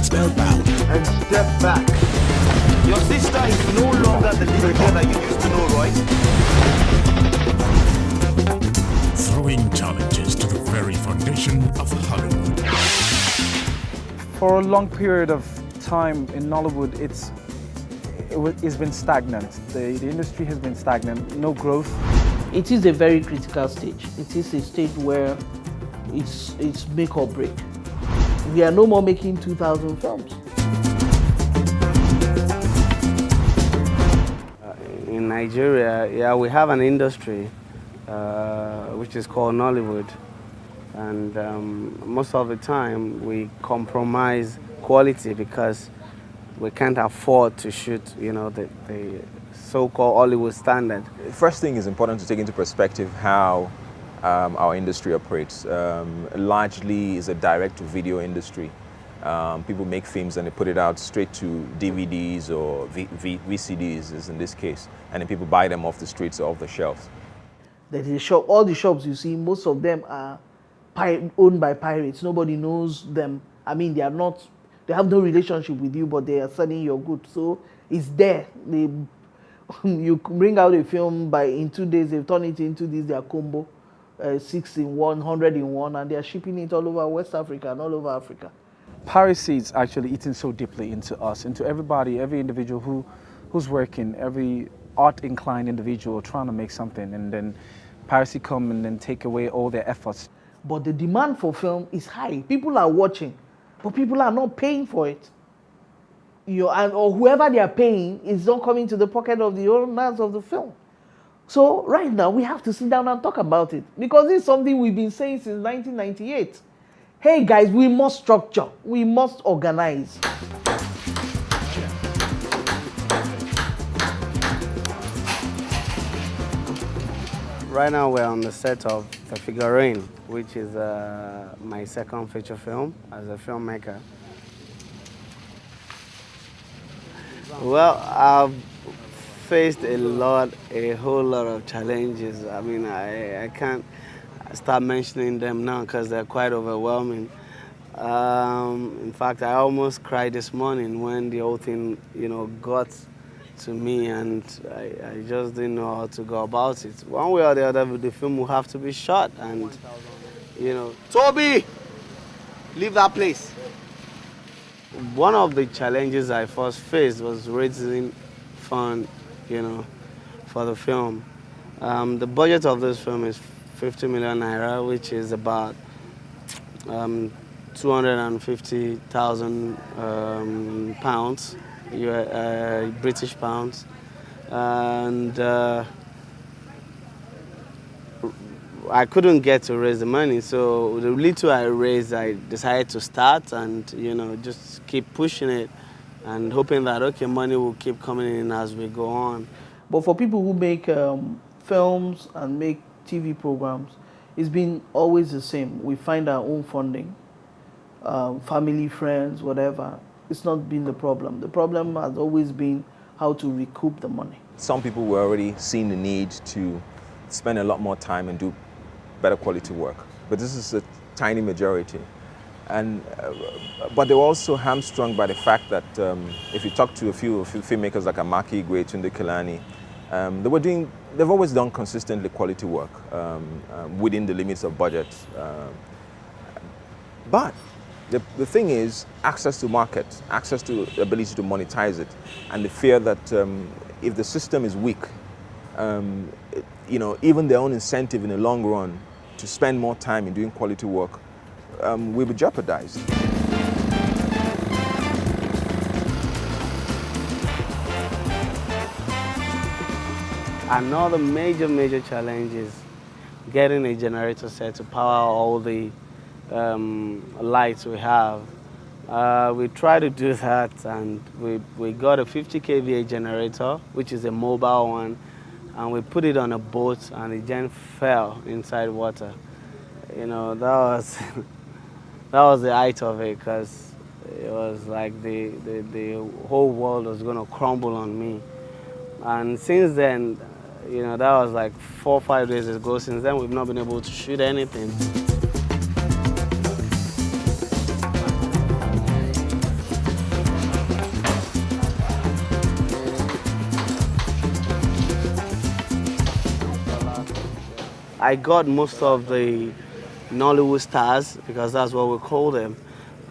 spellbound. And step back. Your sister is no longer the little girl that you used to know, right? Throwing challenges to the very foundation of Hollywood. For a long period of time in Nollywood, it's been stagnant. The industry has been stagnant, no growth. It is a very critical stage. It is a stage where it's make or break. We are no more making 2,000 films. In Nigeria, yeah, we have an industry which is called Nollywood, and most of the time we compromise quality because we can't afford to shoot, the so-called Hollywood standard. First thing is important to take into perspective how our industry operates. Largely is a direct-to-video industry. People make films and they put it out straight to DVDs or VCDs, as in this case, and then people buy them off the streets or off the shelves. All the shops you see, most of them are owned by pirates. Nobody knows them. I mean, they have no relationship with you, but they are selling your goods. So it's there. You bring out a film in 2 days, they've turned it into their combo, 6 in 1, 100 in 1, and they're shipping it all over West Africa and all over Africa. Piracy is actually eating so deeply into us, into everybody, every individual who's working, every art-inclined individual trying to make something, and then piracy come and then take away all their efforts. But the demand for film is high. People are watching, but people are not paying for it. Or whoever they are paying is not coming to the pocket of the owners of the film. So right now we have to sit down and talk about it, because it's something we've been saying since 1998. Hey guys, we must structure, we must organize. Right now we're on the set of the Figurine, which is my second feature film as a filmmaker. Well, I've faced a whole lot of challenges. I mean, I can't start mentioning them now because they're quite overwhelming. In fact, I almost cried this morning when the whole thing, got to me, and I just didn't know how to go about it. One way or the other, the film will have to be shot, and, Toby! Leave that place. One of the challenges I first faced was raising funds, for the film. The budget of this film is 50 million naira, which is about 250,000 pounds, British pounds, and I couldn't get to raise the money, so the little I raised, I decided to start and just keep pushing it and hoping that money will keep coming in as we go on. But for people who make films and make TV programs, it's been always the same. We find our own funding, family, friends, whatever. It's not been the problem. The problem has always been how to recoup the money. Some people were already seeing the need to spend a lot more time and do better quality work, but this is a tiny majority. But they were also hamstrung by the fact that if you talk to a few filmmakers like Amaka, Igwe, Tunde, they've always done consistently quality work within the limits of budget. But the thing is access to market, access to the ability to monetize it, and the fear that if the system is weak, even their own incentive in the long run to spend more time in doing quality work will be jeopardized. Another major challenge is getting a generator set to power all the lights we have. We try to do that, and we got a 50 kVA generator, which is a mobile one, and we put it on a boat, and it then fell inside water. That was the height of it, because it was like the whole world was going to crumble on me. And since then, that was like 4 or 5 days ago. Since then, we've not been able to shoot anything. I got most of the Nollywood stars, because that's what we call them,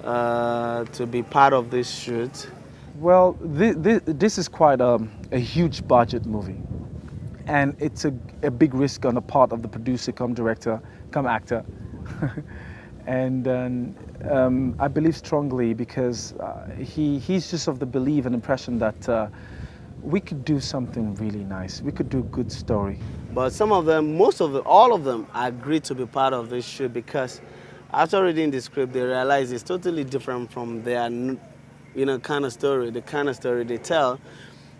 to be part of this shoot. Well, this is quite a huge budget movie. And it's a big risk on the part of the producer, come director, come actor. And I believe strongly because he's just of the belief and impression that we could do something really nice. We could do a good story. But some of them, all of them agreed to be part of this shoot because after reading the script, they realized it's totally different from their, kind of story, the kind of story they tell.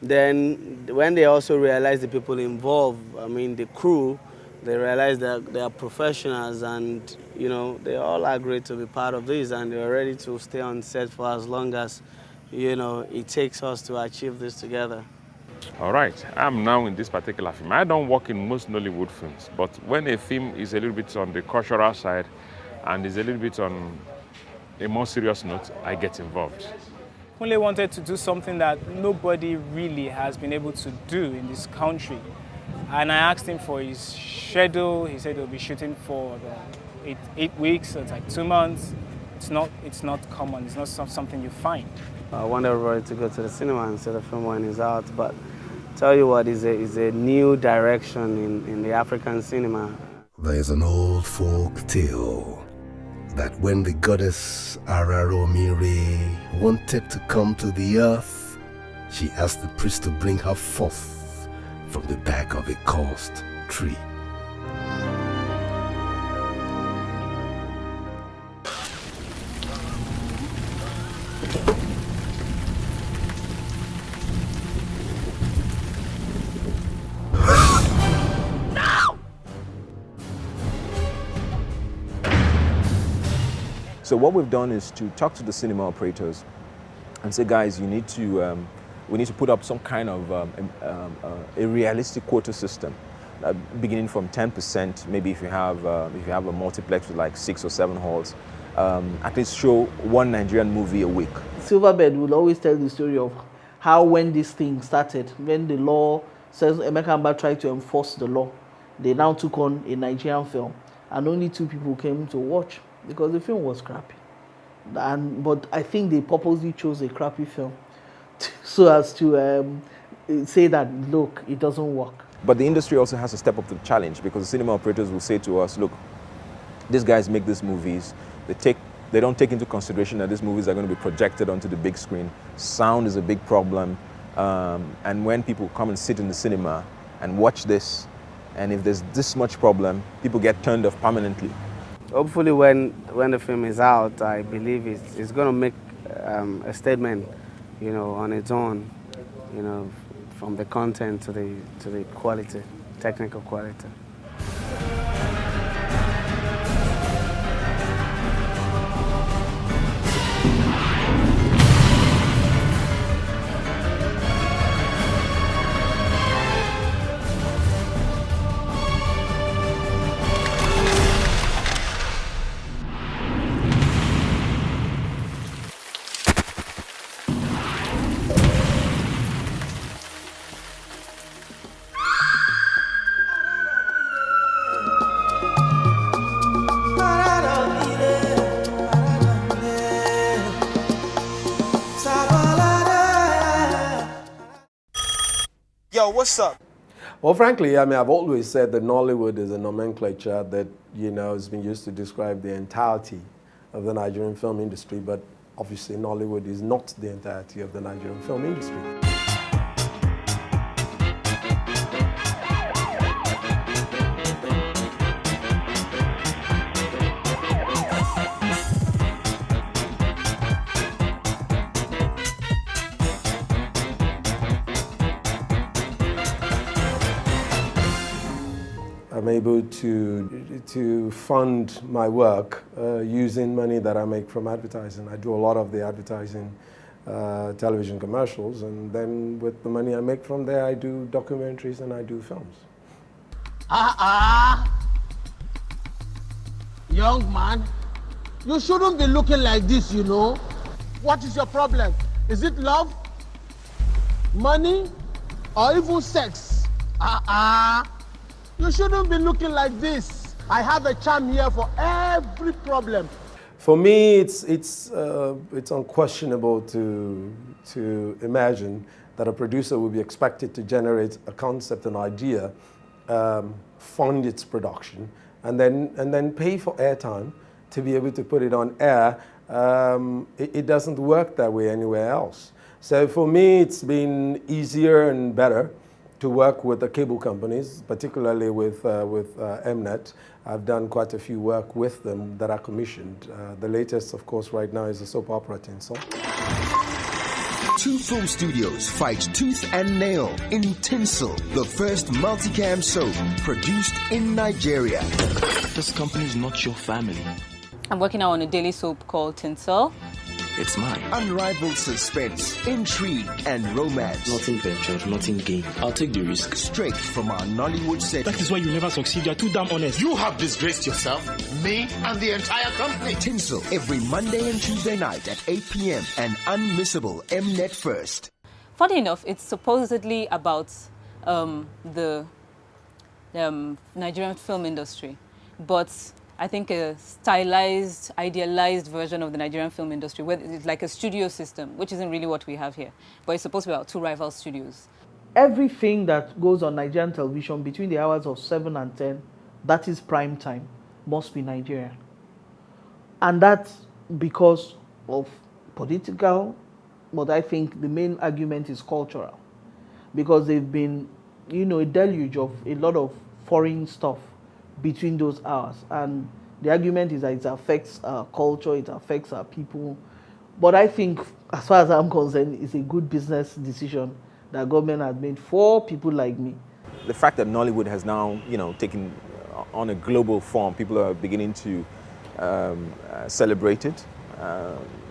Then when they also realize the people involved, the crew, they realize that they are professionals and, they all agreed to be part of this and they're ready to stay on set for as long as, it takes us to achieve this together. All right, I'm now in this particular film. I don't work in most Nollywood films, but when a film is a little bit on the cultural side and is a little bit on a more serious note, I get involved. Kunle wanted to do something that nobody really has been able to do in this country. And I asked him for his schedule. He said he'll be shooting for 8 weeks, so it's like 2 months. It's not common, it's not something you find. I want everybody to go to the cinema and see the film when it's out, but tell you what, is a new direction in the African cinema. There is an old folk tale that when the goddess Araromire wanted to come to the earth, she asked the priest to bring her forth from the back of a cursed tree. So what we've done is to talk to the cinema operators and say, guys, we need to put up some kind of a realistic quota system, beginning from 10%. Maybe if you have a multiplex with like 6 or 7 halls, at least show one Nigerian movie a week. Silverbird will always tell the story of how when this thing started, when the law says Emeka tried to enforce the law, they now took on a Nigerian film, and only 2 people came to watch, because the film was crappy. But I think they purposely chose a crappy film so as to say that, look, it doesn't work. But the industry also has to step up to the challenge, because the cinema operators will say to us, look, these guys make these movies, they don't take into consideration that these movies are going to be projected onto the big screen. Sound is a big problem. And when people come and sit in the cinema and watch this, and if there's this much problem, people get turned off permanently. Hopefully when the film is out, I believe it's going to make a statement, on its own, from the content to the quality, technical quality. Yo, what's up? Well, frankly, I've always said that Nollywood is a nomenclature that, has been used to describe the entirety of the Nigerian film industry, but obviously Nollywood is not the entirety of the Nigerian film industry. I'm able to fund my work using money that I make from advertising. I do a lot of the advertising television commercials, and then with the money I make from there, I do documentaries and I do films. Young man, you shouldn't be looking like this, What is your problem? Is it love, money, or even sex? You shouldn't be looking like this. I have a charm here for every problem. For me, it's unquestionable to imagine that a producer will be expected to generate a concept, an idea, fund its production, and then pay for airtime to be able to put it on air. It doesn't work that way anywhere else. So for me, it's been easier and better to work with the cable companies, particularly with Mnet. I've done quite a few work with them that are commissioned. The latest, of course, right now is the soap opera Tinsel. Two film studios fight tooth and nail in Tinsel, the first multicam soap produced in Nigeria. This company is not your family. I'm working now on a daily soap called Tinsel. It's mine. Unrivaled suspense, intrigue, and romance. Nothing ventured, nothing gained. I'll take the risk. Straight from our Nollywood set. That is why you never succeed. You're too damn honest. You have disgraced yourself, me, and the entire company. Tinsel, every Monday and Tuesday night at 8 p.m. and unmissable Mnet first. Funny enough, it's supposedly about the Nigerian film industry, but I think a stylized, idealized version of the Nigerian film industry, where it's like a studio system, which isn't really what we have here. But it's supposed to be about two rival studios. Everything that goes on Nigerian television between the hours of 7 and 10, that is prime time, must be Nigerian. And that's because of political, but I think the main argument is cultural. Because they've been, a deluge of a lot of foreign stuff between those hours, and the argument is that it affects our culture, it affects our people. But I think, as far as I'm concerned, it's a good business decision that government has made for people like me. The fact that Nollywood has now, taken on a global form, people are beginning to celebrate it,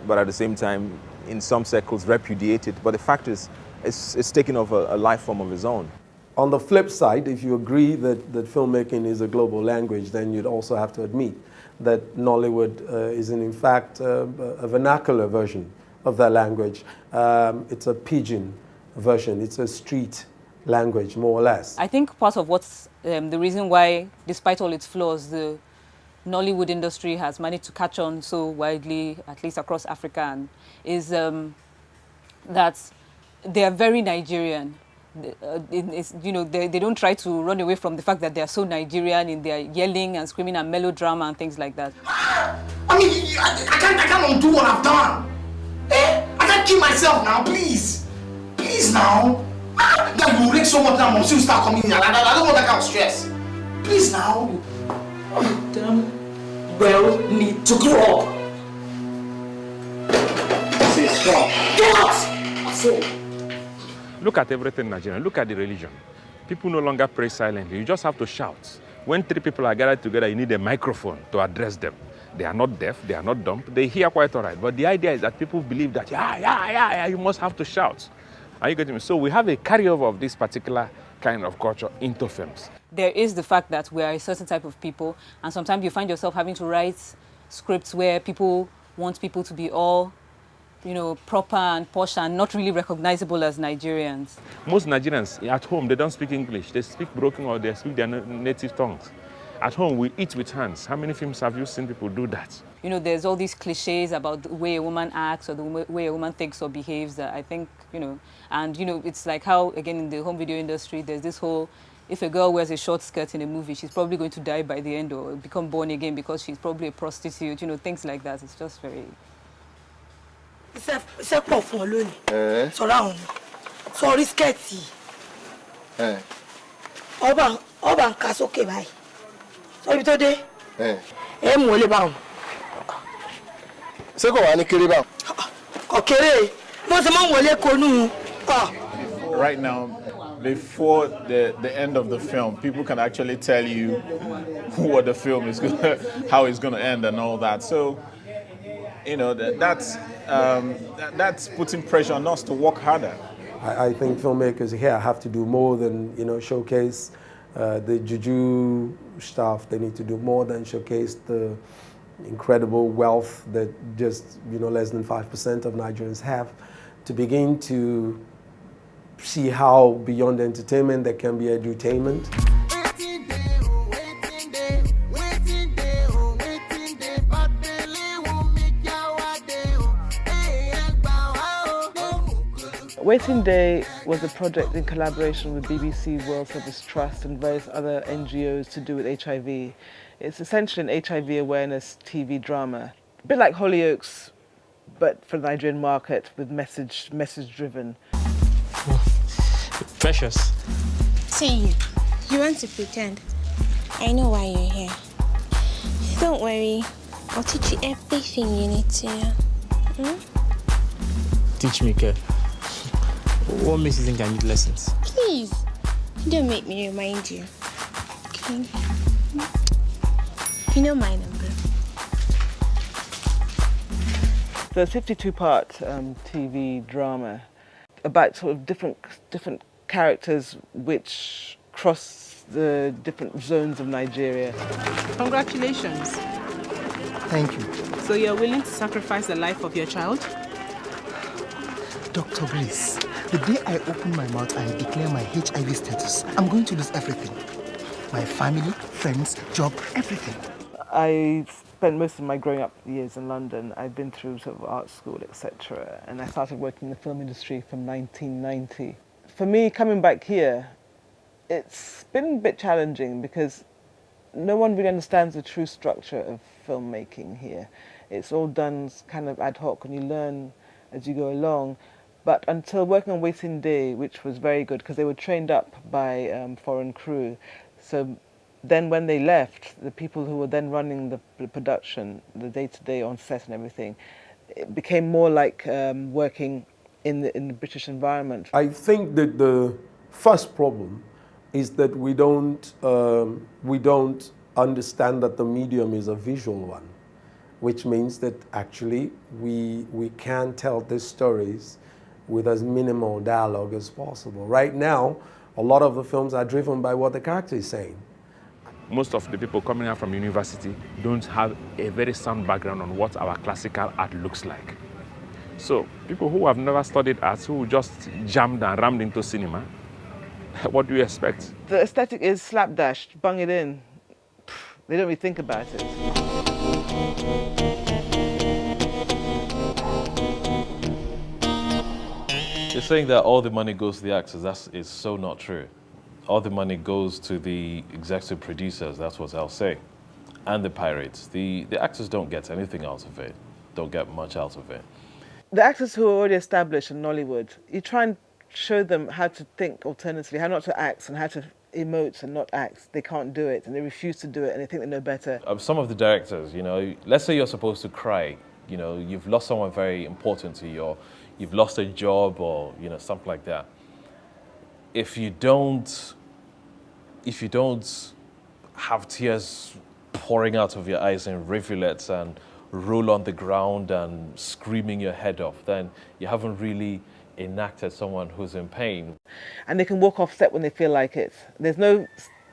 but at the same time, in some circles, repudiate it. But the fact is, it's taken off a life form of its own. On the flip side, if you agree that filmmaking is a global language, then you'd also have to admit that Nollywood is in fact a vernacular version of that language. It's a pidgin version. It's a street language, more or less. I think part of what's the reason why, despite all its flaws, the Nollywood industry has managed to catch on so widely, at least across Africa, is that they are very Nigerian. They don't try to run away from the fact that they are so Nigerian in their yelling and screaming and melodrama and things like that. I mean, I can't undo what I've done. I can't kill myself now, please. Please now. That will wreck so much that Mom will start coming in. I don't want that kind of stress. Please now. Damn well need to grow up. Say stop. Get out! So. Look at everything Nigerian. Look at the religion. People no longer pray silently. You just have to shout. When three people are gathered together, you need a microphone to address them. They are not deaf. They are not dumb. They hear quite all right. But the idea is that people believe that, you must have to shout. Are you getting me? So we have a carryover of this particular kind of culture into films. There is the fact that we are a certain type of people, and sometimes you find yourself having to write scripts where people want people to be all proper and posh and not really recognizable as Nigerians. Most Nigerians at home, they don't speak English. They speak broken or they speak their native tongues. At home, we eat with hands. How many films have you seen people do that? There's all these cliches about the way a woman acts or the way a woman thinks or behaves that I think, it's like how, again, in the home video industry, there's this whole, if a girl wears a short skirt in a movie, she's probably going to die by the end or become born again because she's probably a prostitute, things like that. It's just very... C'est pas fun lónìí. Sọ̀rọ̀ sorry sketty. Ọba ń ka sókè báyìí. Sọ ibi tó dé. Mú olè báwọn. Ṣé kò wá ní kéré báwọn? Kò kéré. Mo ṣe máa ń wọlé konú. Right now, before the end of the film, people can actually tell you what the film is how it's going to end and all that. So, that's putting pressure on us to work harder. I think filmmakers here have to do more than showcase the juju stuff. They need to do more than showcase the incredible wealth that just less than 5% of Nigerians have. To begin to see how beyond entertainment there can be edutainment. Waiting Day was a project in collaboration with BBC World Service Trust and various other NGOs to do with HIV. It's essentially an HIV awareness TV drama, a bit like Hollyoaks, but for the Nigerian market with message driven. Precious. See, you want to pretend. I know why you're here. Don't worry, I'll teach you everything you need to know. Teach me, Ke. What makes you think I need lessons? Please, don't make me remind you. Okay? You know my number. So it's a 52-part TV drama about sort of different characters which cross the different zones of Nigeria. Congratulations. Thank you. So you're willing to sacrifice the life of your child? Dr. Grace, the day I open my mouth and declare my HIV status, I'm going to lose everything. My family, friends, job, everything. I spent most of my growing up years in London. I've been through sort of art school, etc. And I started working in the film industry from 1990. For me, coming back here, it's been a bit challenging because no one really understands the true structure of filmmaking here. It's all done kind of ad hoc and you learn as you go along. But until working on Waiting Day, which was very good because they were trained up by foreign crew. So then when they left, the people who were then running the production, the day-to-day on set and everything, it became more like working in the British environment. I think that the first problem is that we don't understand that the medium is a visual one, which means that actually we can tell these stories with as minimal dialogue as possible. Right now, a lot of the films are driven by what the character is saying. Most of the people coming out from university don't have a very sound background on what our classical art looks like. So people who have never studied art, who just jammed and rammed into cinema, what do you expect? The aesthetic is slapdash, bung it in. They don't really think about it. You're saying that all the money goes to the actors. That is so not true. All the money goes to the executive producers, that's what I'll say, and the pirates. The actors don't get anything out of it, don't get much out of it. The actors who are already established in Nollywood, you try and show them how to think alternatively, how not to act and how to emote and not act. They can't do it and they refuse to do it and they think they know better. Some of the directors, you know, let's say you're supposed to cry, you know, you've lost someone very important to you, or you've lost a job or, you know, something like that. If you don't have tears pouring out of your eyes in rivulets and roll on the ground and screaming your head off, then you haven't really enacted someone who's in pain. And they can walk off set when they feel like it. They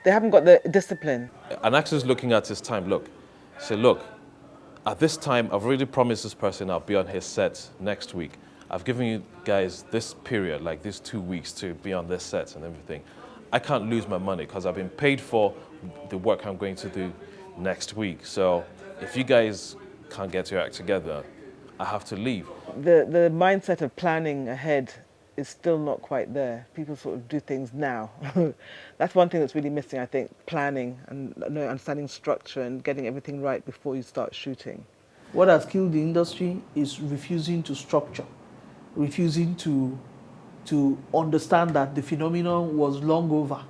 haven't got the discipline. An actor's looking at his time, say, look, at this time, I've already promised this person I'll be on his set next week. I've given you guys this period, like these 2 weeks to be on this set and everything. I can't lose my money because I've been paid for the work I'm going to do next week. So if you guys can't get your act together, I have to leave. The mindset of planning ahead is still not quite there. People sort of do things now. That's one thing that's really missing, I think, planning and understanding structure and getting everything right before you start shooting. What has killed the industry is refusing to structure, refusing to understand that the phenomenon was long over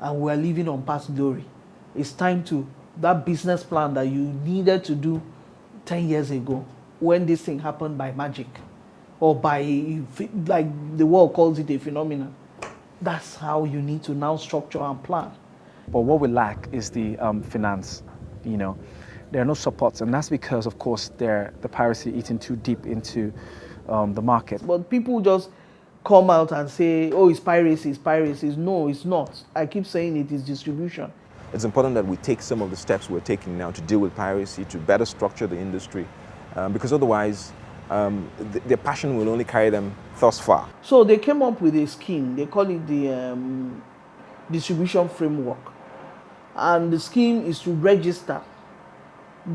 and we're living on past glory. It's time to, that business plan that you needed to do 10 years ago, when this thing happened by magic, or by, like the world calls it, a phenomenon, that's how you need to now structure and plan. But what we lack is the finance, you know. There are no supports, and that's because, of course, the piracy eating too deep into the market. But people just come out and say, oh, it's piracy, it's piracy. No, it's not. I keep saying it is distribution. It's important that we take some of the steps we're taking now to deal with piracy, to better structure the industry, because otherwise their passion will only carry them thus far. So they came up with a scheme. They call it the distribution framework. And the scheme is to register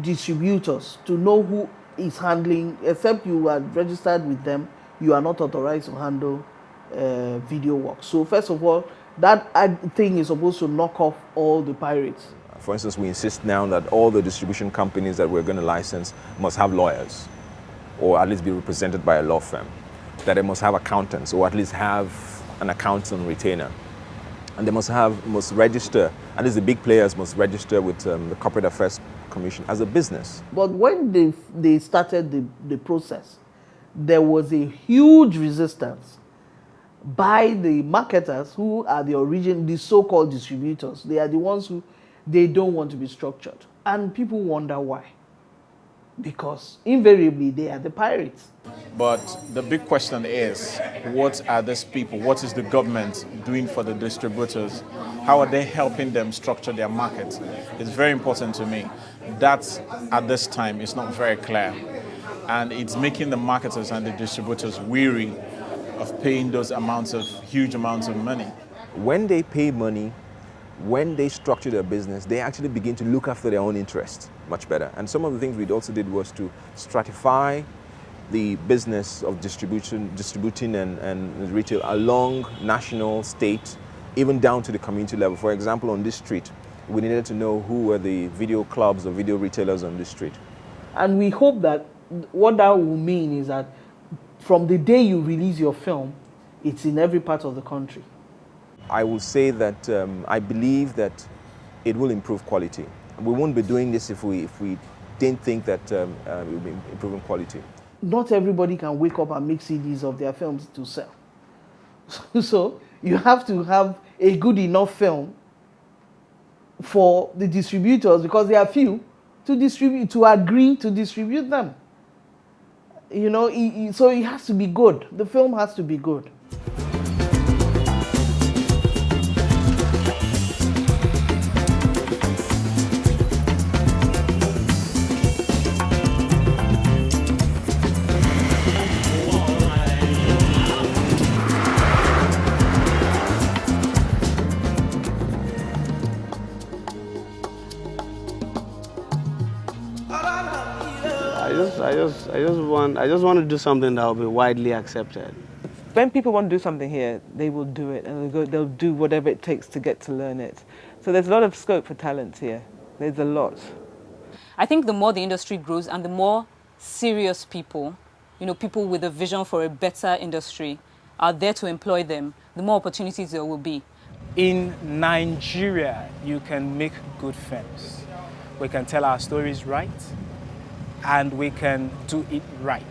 distributors to know who is handling, except you are registered with them, you are not authorized to handle video works. So first of all, that thing is supposed to knock off all the pirates. For instance, we insist now that all the distribution companies that we're going to license must have lawyers, or at least be represented by a law firm, that they must have accountants, or at least have an accountant retainer. And they must register, at least the big players must register with the Corporate Affairs Commission as a business. But when they started the process, there was a huge resistance by the marketers, who are the so-called distributors. They are the ones who, they don't want to be structured. And people wonder why. Because invariably they are the pirates. But the big question is, what are these people, what is the government doing for the distributors? How are they helping them structure their market? It's very important to me. That at this time is not very clear. And it's making the marketers and the distributors weary of paying those huge amounts of money. When they pay money, when they structure their business, they actually begin to look after their own interests much better. And some of the things we also did was to stratify the business of distributing and retail along national, state, even down to the community level. For example, on this street, we needed to know who were the video clubs or video retailers on this street. And we hope that what that will mean is that from the day you release your film, it's in every part of the country. I will say that I believe that it will improve quality. We won't be doing this if we didn't think that it will be improving quality. Not everybody can wake up and make CDs of their films to sell. So you have to have a good enough film for the distributors, because there are few, to agree to distribute them. You know, so it has to be good. The film has to be good. I just want to do something that will be widely accepted. When people want to do something here, they will do it, and they'll do whatever it takes to get to learn it. So there's a lot of scope for talent here. There's a lot. I think the more the industry grows and the more serious people, people with a vision for a better industry are there to employ them, the more opportunities there will be. In Nigeria, you can make good films. We can tell our stories right, and we can do it right.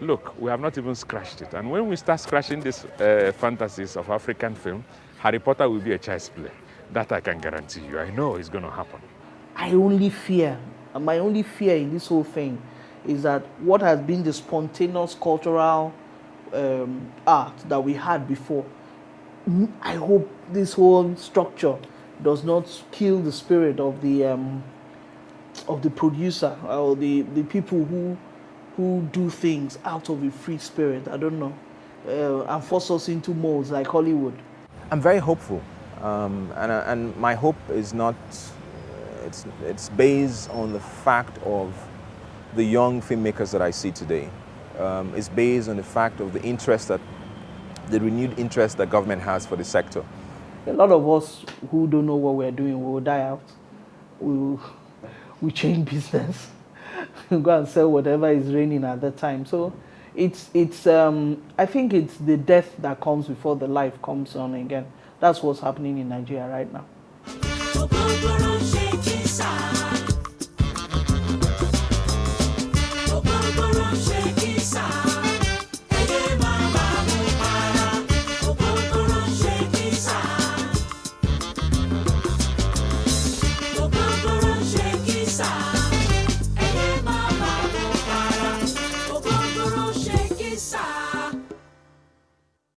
Look, we have not even scratched it. And when we start scratching these fantasies of African film, Harry Potter will be a child's play. That I can guarantee you. I know it's going to happen. My only fear in this whole thing is that what has been the spontaneous cultural art that we had before, I hope this whole structure does not kill the spirit of the producer or the people who do things out of a free spirit, I don't know, and force us into molds like Hollywood. I'm very hopeful, and my hope is not, it's based on the fact of the young filmmakers that I see today. It's based on the fact of the renewed interest that government has for the sector. A lot of us who don't know what we're doing, we will die out. We change business, go and sell whatever is raining at that time. So I think it's the death that comes before the life comes on again. That's what's happening in Nigeria right now.